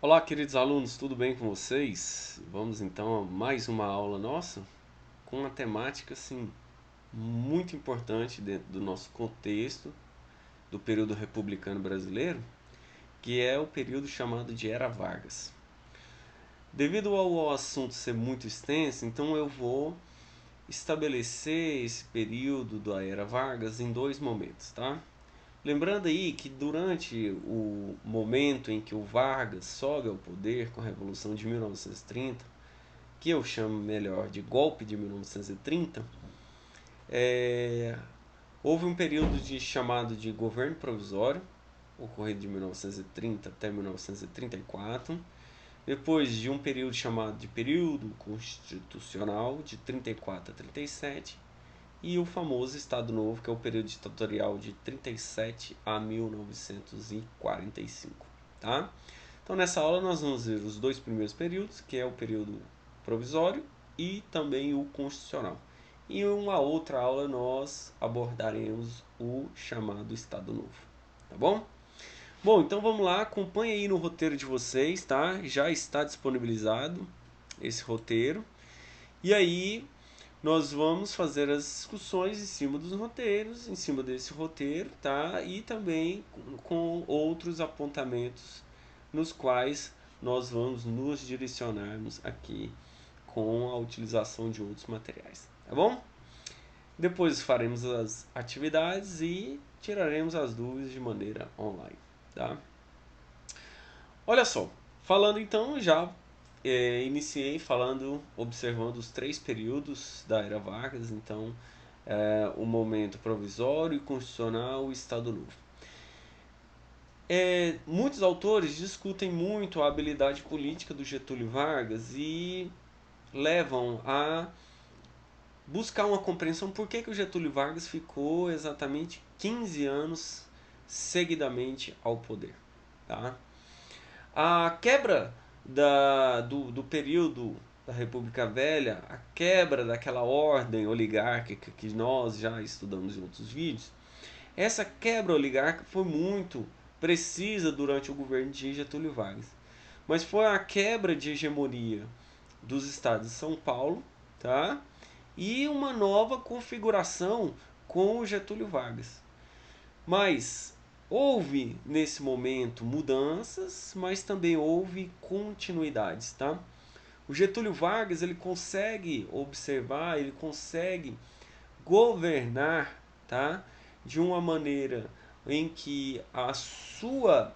Olá, queridos alunos, tudo bem com vocês? Vamos então a mais uma aula nossa com uma temática assim muito importante dentro do nosso contexto do período republicano brasileiro, que é o período chamado de Era Vargas. Devido ao assunto ser muito extenso, então eu vou estabelecer esse período da Era Vargas em dois momentos, tá? Lembrando aí que durante o momento em que o Vargas sobe ao poder com a Revolução de 1930, que eu chamo melhor de golpe de 1930, é, houve um período chamado de governo provisório, ocorrido de 1930 até 1934, depois de um período chamado de período constitucional, de 34 a 37, e o famoso Estado Novo, que é o período ditatorial de 37 a 1945, tá? Então nessa aula nós vamos ver os dois primeiros períodos, que é o período provisório e também o constitucional. E em uma outra aula nós abordaremos o chamado Estado Novo, tá bom? Bom, então vamos lá, acompanhe aí no roteiro de vocês, tá? Já está disponibilizado esse roteiro. E aí nós vamos fazer as discussões em cima dos roteiros, em cima desse roteiro, tá? E também com outros apontamentos nos quais nós vamos nos direcionarmos aqui com a utilização de outros materiais, tá bom? Depois faremos as atividades e tiraremos as dúvidas de maneira online, tá? Olha só, falando então já iniciei falando, observando os três períodos da Era Vargas, então o momento provisório, constitucional e Estado Novo. Muitos autores discutem muito a habilidade política do Getúlio Vargas e levam a buscar uma compreensão por que o Getúlio Vargas ficou exatamente 15 anos seguidamente ao poder. Tá? A quebra do período da República Velha, a quebra daquela ordem oligárquica que nós já estudamos em outros vídeos, essa quebra oligárquica foi muito precisa durante o governo de Getúlio Vargas. Mas foi a quebra de hegemonia dos estados de São Paulo, tá? E uma nova configuração com o Getúlio Vargas. Mas houve nesse momento mudanças, mas também houve continuidades, tá? O Getúlio Vargas ele consegue observar, ele consegue governar, tá? De uma maneira em que a sua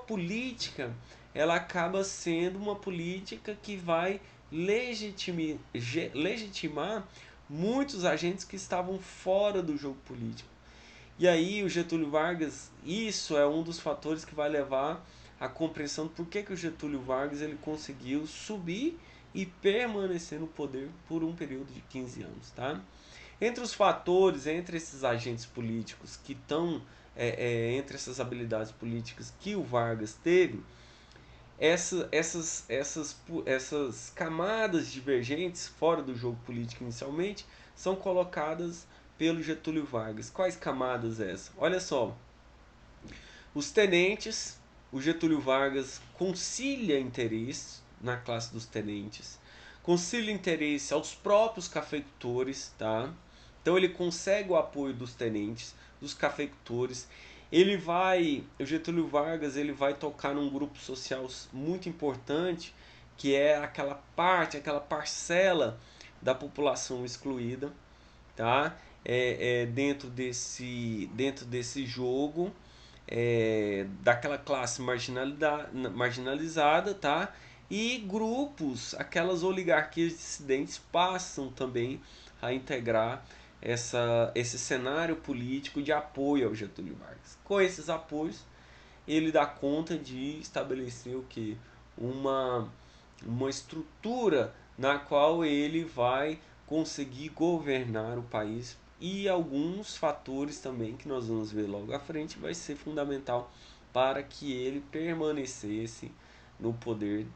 política ela acaba sendo uma política que vai legitimar muitos agentes que estavam fora do jogo político. E aí o Getúlio Vargas, isso é um dos fatores que vai levar à compreensão do porquê que o Getúlio Vargas ele conseguiu subir e permanecer no poder por um período de 15 anos, tá? Entre os fatores, entre esses agentes políticos que estão, entre essas habilidades políticas que o Vargas teve, essas camadas divergentes fora do jogo político inicialmente são colocadas pelo Getúlio Vargas. Quais camadas essas? Olha só, os tenentes, o Getúlio Vargas concilia interesses na classe dos tenentes, concilia interesse aos próprios cafeicultores, tá? Então ele consegue o apoio dos tenentes, dos cafeicultores. O Getúlio Vargas, ele vai tocar num grupo social muito importante, que é aquela parte, aquela parcela da população excluída, tá? Dentro desse jogo daquela classe marginalizada, tá? E grupos, aquelas oligarquias dissidentes passam também a integrar esse cenário político de apoio ao Getúlio Vargas. Com esses apoios, ele dá conta de estabelecer o que? Uma estrutura na qual ele vai conseguir governar o país e alguns fatores também que nós vamos ver logo à frente vai ser fundamental para que ele permanecesse no poder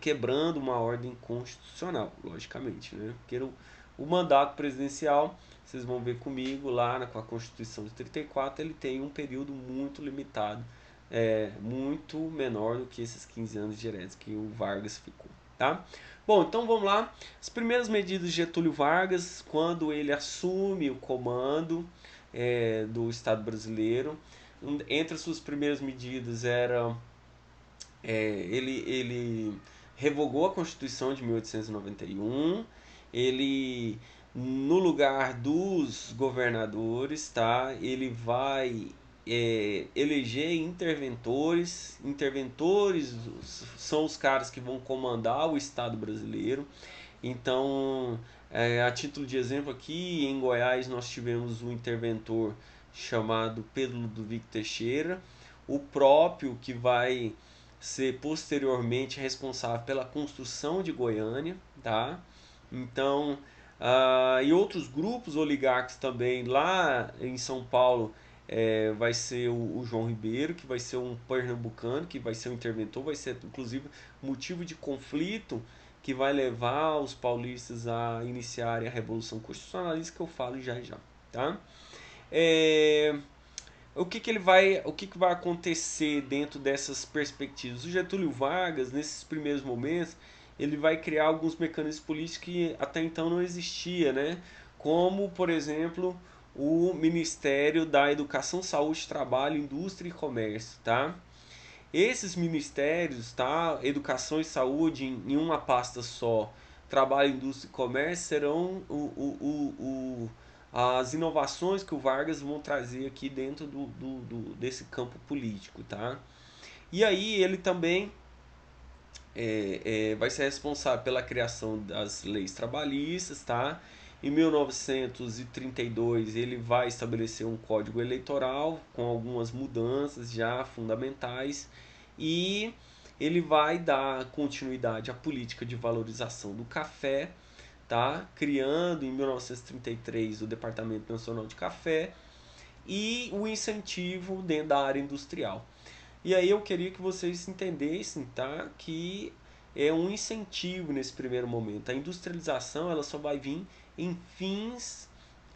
quebrando uma ordem constitucional, logicamente, né? Porque o mandato presidencial, vocês vão ver comigo lá com a Constituição de 34, ele tem um período muito limitado, muito menor do que esses 15 anos diretos que o Vargas ficou, tá? Bom, então vamos lá. As primeiras medidas de Getúlio Vargas, quando ele assume o comando do Estado brasileiro, entre as suas primeiras medidas era ele revogou a Constituição de 1891, ele no lugar dos governadores, tá? Ele vai eleger interventores. Interventores são os caras que vão comandar o Estado brasileiro. Então, a título de exemplo aqui, em Goiás nós tivemos um interventor chamado Pedro Ludovico Teixeira, o próprio que vai ser posteriormente responsável pela construção de Goiânia, tá? Então, e outros grupos oligarcas também lá em São Paulo, vai ser o João Ribeiro, que vai ser um pernambucano, que vai ser um interventor, vai ser inclusive motivo de conflito que vai levar os paulistas a iniciarem a Revolução Constitucionalista, que eu falo já já, tá? O que vai acontecer dentro dessas perspectivas? O Getúlio Vargas, nesses primeiros momentos, ele vai criar alguns mecanismos políticos que até então não existia, né? Como, por exemplo, o Ministério da Educação, Saúde, Trabalho, Indústria e Comércio, tá? Esses ministérios, tá? Educação e Saúde em uma pasta só, Trabalho, Indústria e Comércio serão as inovações que o Vargas vão trazer aqui dentro desse campo político, tá? E aí ele também vai ser responsável pela criação das leis trabalhistas, tá? Em 1932 ele vai estabelecer um código eleitoral com algumas mudanças já fundamentais e ele vai dar continuidade à política de valorização do café, tá? Criando em 1933 o Departamento Nacional de Café e o incentivo dentro da área industrial. E aí eu queria que vocês entendessem, tá, que é um incentivo nesse primeiro momento. A industrialização ela só vai vir em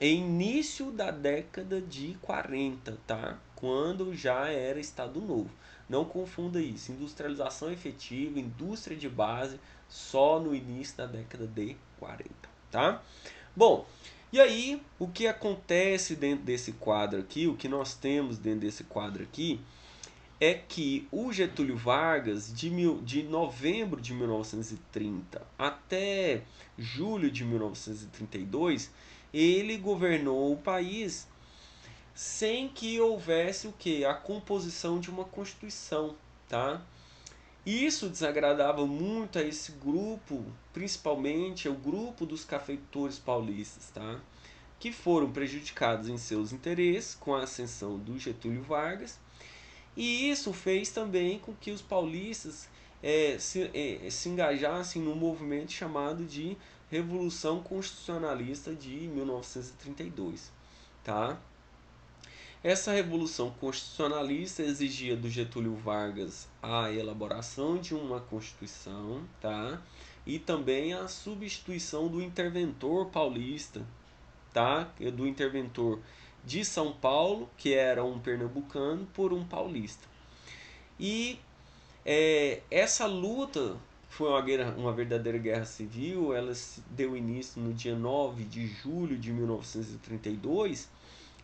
início da década de 40, tá? Quando já era Estado Novo. Não confunda isso. Industrialização efetiva, indústria de base, só no início da década de 40, tá? Bom, e aí o que acontece dentro desse quadro aqui, o que nós temos dentro desse quadro aqui, é que o Getúlio Vargas, de novembro de 1930 até julho de 1932, ele governou o país sem que houvesse o que? A composição de uma Constituição, tá? Isso desagradava muito a esse grupo, principalmente o grupo dos cafeitores paulistas, tá? Que foram prejudicados em seus interesses com a ascensão do Getúlio Vargas. E isso fez também com que os paulistas se engajassem num movimento chamado de Revolução Constitucionalista de 1932, tá? Essa Revolução Constitucionalista exigia do Getúlio Vargas a elaboração de uma Constituição, tá? E também a substituição do interventor paulista, tá? Do interventor de São Paulo, que era um pernambucano, por um paulista. E essa luta foi uma verdadeira guerra civil, ela deu início no dia 9 de julho de 1932.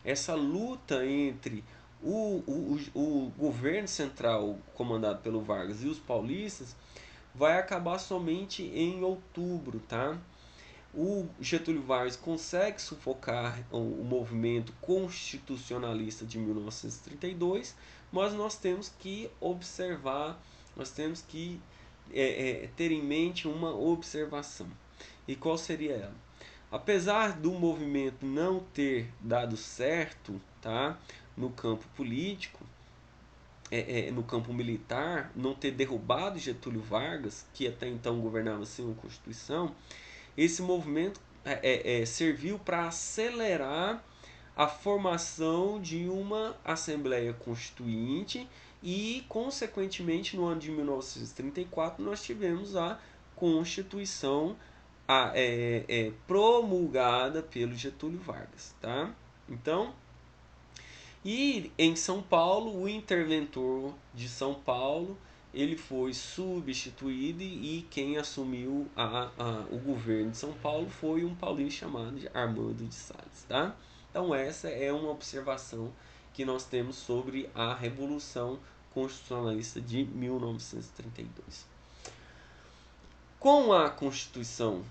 Essa luta entre o governo central comandado pelo Vargas e os paulistas vai acabar somente em outubro, tá? O Getúlio Vargas consegue sufocar o movimento constitucionalista de 1932, mas nós temos que observar, nós temos que ter em mente uma observação. E qual seria ela? Apesar do movimento não ter dado certo, tá, no campo político, no campo militar, não ter derrubado Getúlio Vargas, que até então governava sem uma Constituição, esse movimento serviu para acelerar a formação de uma Assembleia Constituinte e, consequentemente, no ano de 1934, nós tivemos a Constituição promulgada pelo Getúlio Vargas, tá? Então, E em São Paulo, o interventor de São Paulo, ele foi substituído e quem assumiu o governo de São Paulo foi um paulista chamado de Armando de Sales, tá? Então essa é uma observação que nós temos sobre a Revolução Constitucionalista de 1932. Com a Constituição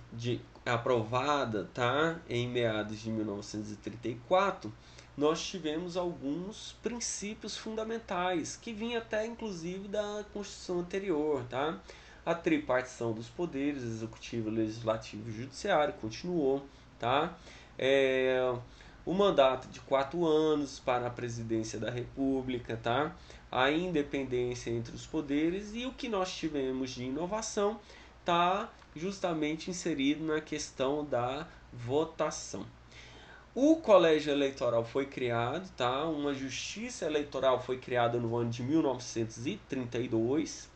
aprovada, tá, em meados de 1934, nós tivemos alguns princípios fundamentais que vinham até inclusive da Constituição anterior, tá? A tripartição dos poderes, executivo, legislativo e judiciário, continuou, tá? O mandato de 4 anos para a presidência da República, tá? A independência entre os poderes e o que nós tivemos de inovação está justamente inserido na questão da votação. O colégio eleitoral foi criado, tá? Uma justiça eleitoral foi criada no ano de 1932.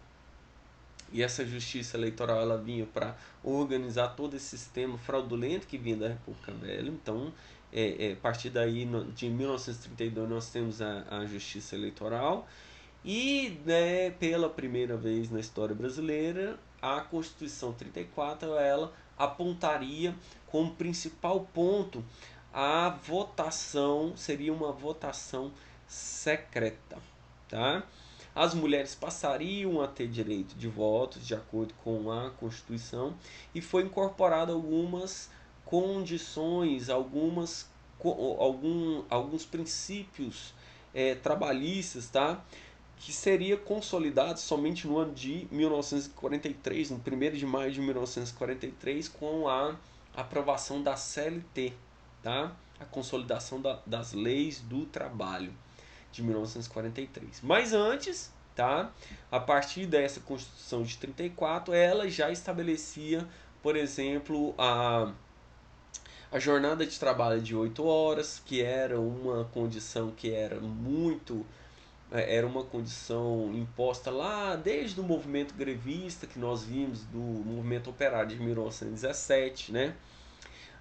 E essa justiça eleitoral ela vinha para organizar todo esse sistema fraudulento que vinha da República Velha. Então, a partir daí, de 1932, nós temos a justiça eleitoral. E, né, pela primeira vez na história brasileira, a Constituição 34 ela apontaria como principal ponto a votação, seria uma votação secreta, tá? As mulheres passariam a ter direito de voto de acordo com a Constituição e foi incorporado algumas condições, alguns princípios trabalhistas, tá? Que seria consolidado somente no ano de 1943, no 1º de maio de 1943, com a aprovação da CLT, tá? A consolidação das leis do trabalho de 1943. Mas antes, tá? A partir dessa Constituição de 34, ela já estabelecia, por exemplo, a jornada de trabalho de 8 horas, que era uma condição que era uma condição imposta lá desde o movimento grevista que nós vimos, do movimento operário de 1917, né?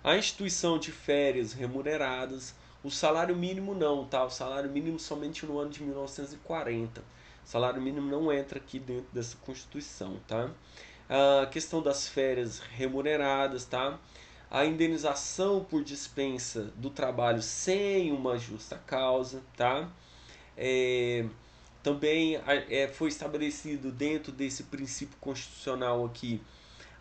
A instituição de férias remuneradas, o salário mínimo não, tá? O salário mínimo somente no ano de 1940. O salário mínimo não entra aqui dentro dessa Constituição, tá? A questão das férias remuneradas, tá? A indenização por dispensa do trabalho sem uma justa causa, tá? Também foi estabelecido dentro desse princípio constitucional aqui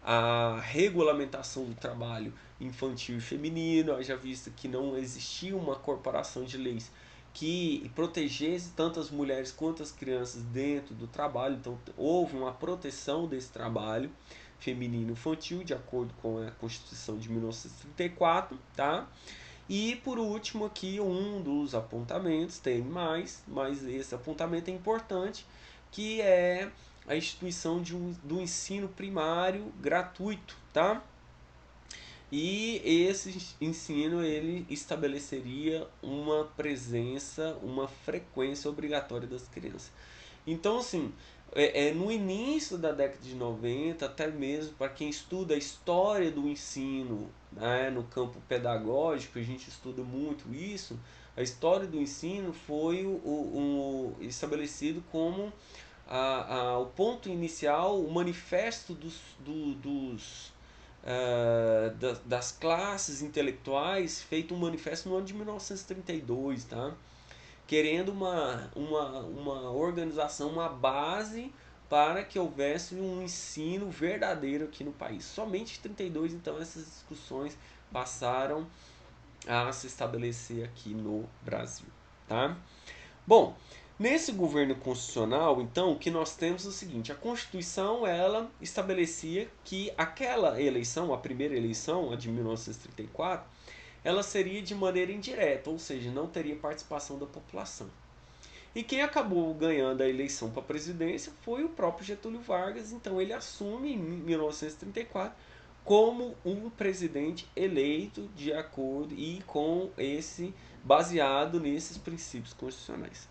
a regulamentação do trabalho infantil e feminino, já visto que não existia uma corporação de leis que protegesse tanto as mulheres quanto as crianças dentro do trabalho, então houve uma proteção desse trabalho feminino e infantil de acordo com a Constituição de 1934, tá? E por último aqui um dos apontamentos, tem mais, mas esse apontamento é importante, que é a instituição do ensino primário gratuito, tá? E esse ensino ele estabeleceria uma presença, uma frequência obrigatória das crianças. Então, assim, no início da década de 90, até mesmo para quem estuda a história do ensino, né, no campo pedagógico, a gente estuda muito isso, a história do ensino foi estabelecido como o ponto inicial, o manifesto das classes intelectuais, feito um manifesto no ano de 1932, tá? Querendo uma organização, uma base para que houvesse um ensino verdadeiro aqui no país. Somente em 32, então, essas discussões passaram a se estabelecer aqui no Brasil, tá? Bom, nesse governo constitucional, então, o que nós temos é o seguinte: a Constituição ela estabelecia que aquela eleição, a primeira eleição, a de 1934, ela seria de maneira indireta, ou seja, não teria participação da população. E quem acabou ganhando a eleição para a presidência foi o próprio Getúlio Vargas, então ele assume em 1934 como um presidente eleito de acordo e com baseado nesses princípios constitucionais.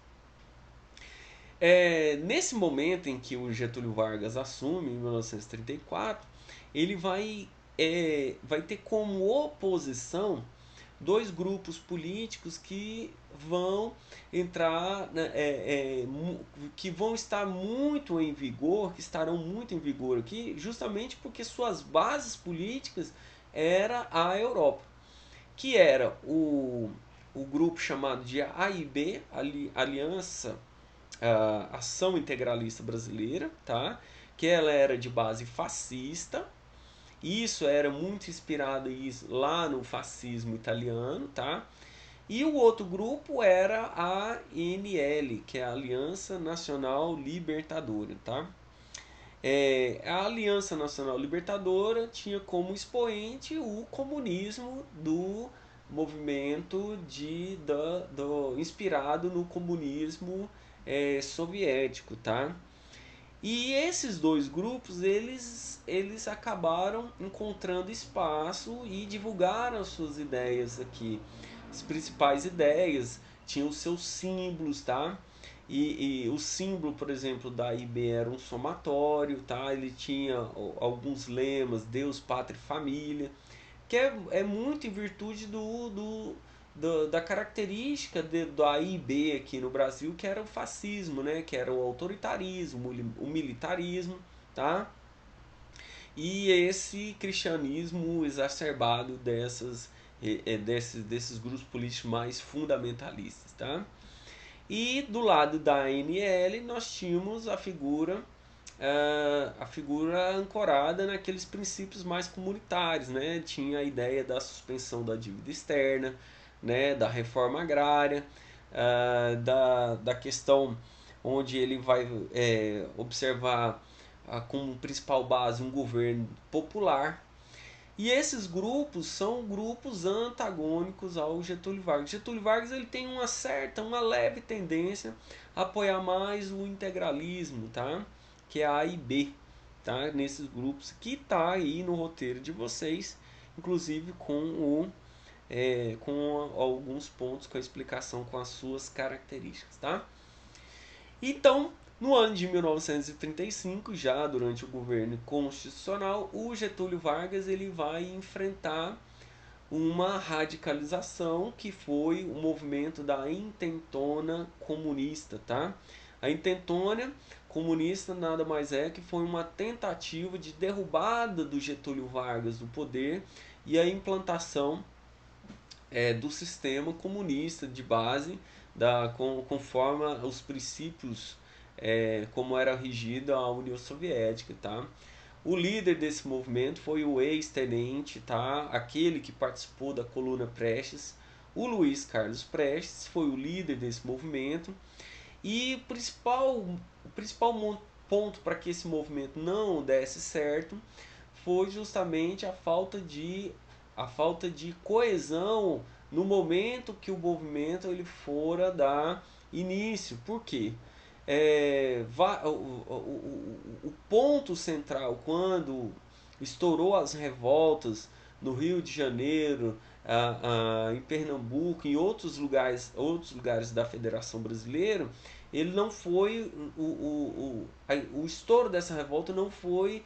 Nesse momento em que o Getúlio Vargas assume, em 1934, ele vai ter como oposição dois grupos políticos que vão entrar, né, que vão estar muito em vigor, que estarão muito em vigor aqui, justamente porque suas bases políticas era a Europa, que era o grupo chamado de AIB, Aliança Ação Integralista Brasileira, tá? Que ela era de base fascista. Isso era muito inspirado lá no fascismo italiano, tá? E o outro grupo era a ANL, que é a Aliança Nacional Libertadora, tá? A Aliança Nacional Libertadora tinha como expoente o comunismo do movimento inspirado no comunismo soviético, tá? E esses dois grupos, eles acabaram encontrando espaço e divulgaram suas ideias aqui. As principais ideias tinham seus símbolos, tá? E o símbolo, por exemplo, da IB era um somatório, tá? Ele tinha alguns lemas, Deus, Pátria e Família, que é muito em virtude da característica da IB aqui no Brasil, que era o fascismo, né? Que era o autoritarismo, o militarismo, tá? E esse cristianismo exacerbado desses grupos políticos mais fundamentalistas, tá? E do lado da ANL nós tínhamos a figura ancorada naqueles princípios mais comunitários, né? Tinha a ideia da suspensão da dívida externa, né? Da reforma agrária, da questão onde ele vai observar como principal base um governo popular. E esses grupos são grupos antagônicos ao Getúlio Vargas. Getúlio Vargas ele tem uma leve tendência a apoiar mais o integralismo, tá? Que é a A e B, tá? Nesses grupos que tá aí no roteiro de vocês, inclusive com alguns pontos com a explicação com as suas características, tá? Então, no ano de 1935, já durante o governo constitucional, o Getúlio Vargas ele vai enfrentar uma radicalização que foi o movimento da intentona comunista, tá? A intentona comunista nada mais é que foi uma tentativa de derrubada do Getúlio Vargas do poder e a implantação do sistema comunista de base, conforme os princípios como era regida a União Soviética, tá? O líder desse movimento foi o ex-tenente, tá? Aquele que participou da coluna Prestes, o Luiz Carlos Prestes, foi o líder desse movimento. E o principal ponto para que esse movimento não desse certo foi justamente a falta de coesão no momento que o movimento ele fora dar início. Por quê? O ponto central, quando estourou as revoltas no Rio de Janeiro, em Pernambuco, em outros lugares da Federação Brasileira, ele não foi o estouro dessa revolta não foi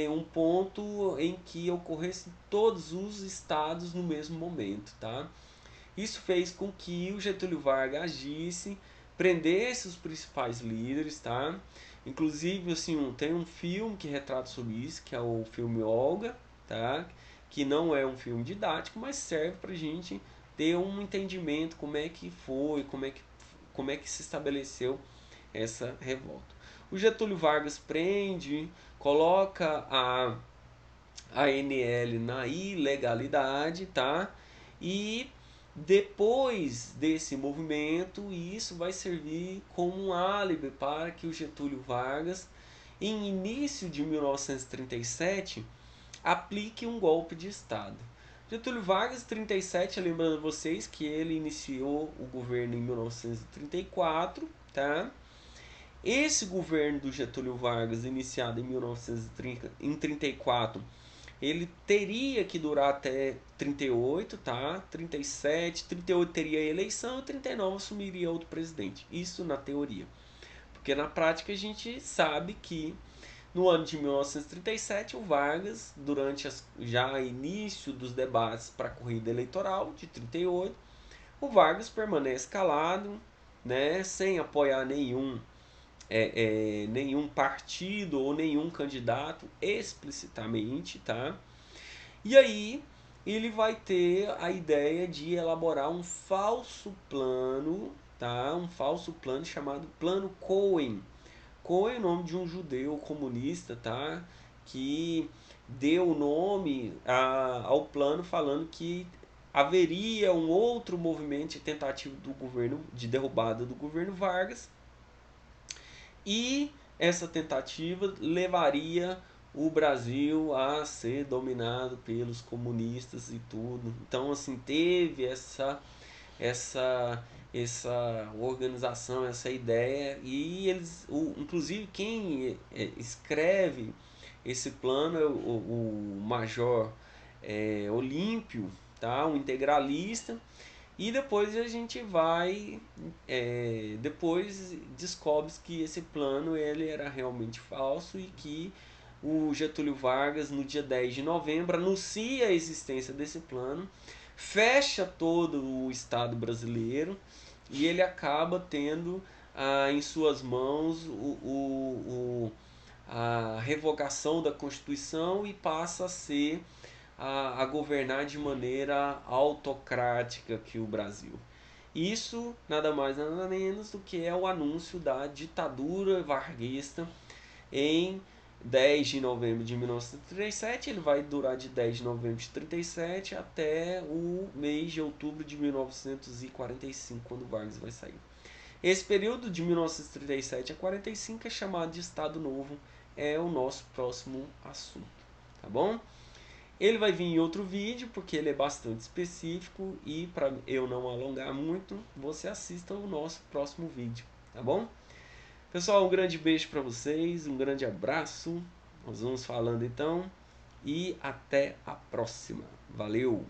um ponto em que ocorresse todos os estados no mesmo momento, tá? Isso fez com que o Getúlio Vargas agisse, prendesse os principais líderes, tá? Inclusive, assim, tem um filme que retrata sobre isso, que é o filme Olga, tá? Que não é um filme didático, mas serve pra gente ter um entendimento como é que foi, como é que se estabeleceu essa revolta. O Getúlio Vargas prende, coloca a ANL na ilegalidade, tá? E depois desse movimento, isso vai servir como um álibi para que o Getúlio Vargas, em início de 1937, aplique um golpe de Estado. Getúlio Vargas, 37, lembrando vocês que ele iniciou o governo em 1934, tá? Esse governo do Getúlio Vargas, iniciado em 1934, ele teria que durar até 38, tá? 37, 38 teria eleição e 39 assumiria outro presidente. Isso na teoria. Porque na prática a gente sabe que No ano de 1937, o Vargas, durante já início dos debates para a corrida eleitoral de 38, o Vargas permanece calado, né, sem apoiar nenhum partido ou nenhum candidato explicitamente, tá? E aí ele vai ter a ideia de elaborar um falso plano, tá? Um falso plano chamado Plano Cohen. Cohen é o nome de um judeu comunista, tá? Que deu o nome ao plano falando que haveria um outro movimento de tentativa do governo de derrubada do governo Vargas, e essa tentativa levaria o Brasil a ser dominado pelos comunistas e tudo. Então, assim, teve essa essa organização, essa ideia, e eles, inclusive quem escreve esse plano é o Major Olímpio, tá? Um integralista. E depois a gente vai, depois descobre que esse plano ele era realmente falso, e que o Getúlio Vargas, no dia 10 de novembro, anuncia a existência desse plano, fecha todo o Estado brasileiro, e ele acaba tendo em suas mãos a revogação da Constituição, e passa a ser a governar de maneira autocrática aqui o Brasil. Isso nada mais nada menos do que é o anúncio da ditadura varguista em 10 de novembro de 1937. Ele vai durar de 10 de novembro de 37 até o mês de outubro de 1945, quando Vargas vai sair. Esse período de 1937 a 45 é chamado de Estado Novo, é o nosso próximo assunto, tá bom? Ele vai vir em outro vídeo, porque ele é bastante específico, e para eu não alongar muito, você assista o nosso próximo vídeo, tá bom? Pessoal, um grande beijo para vocês, um grande abraço, nós vamos falando então, e até a próxima. Valeu!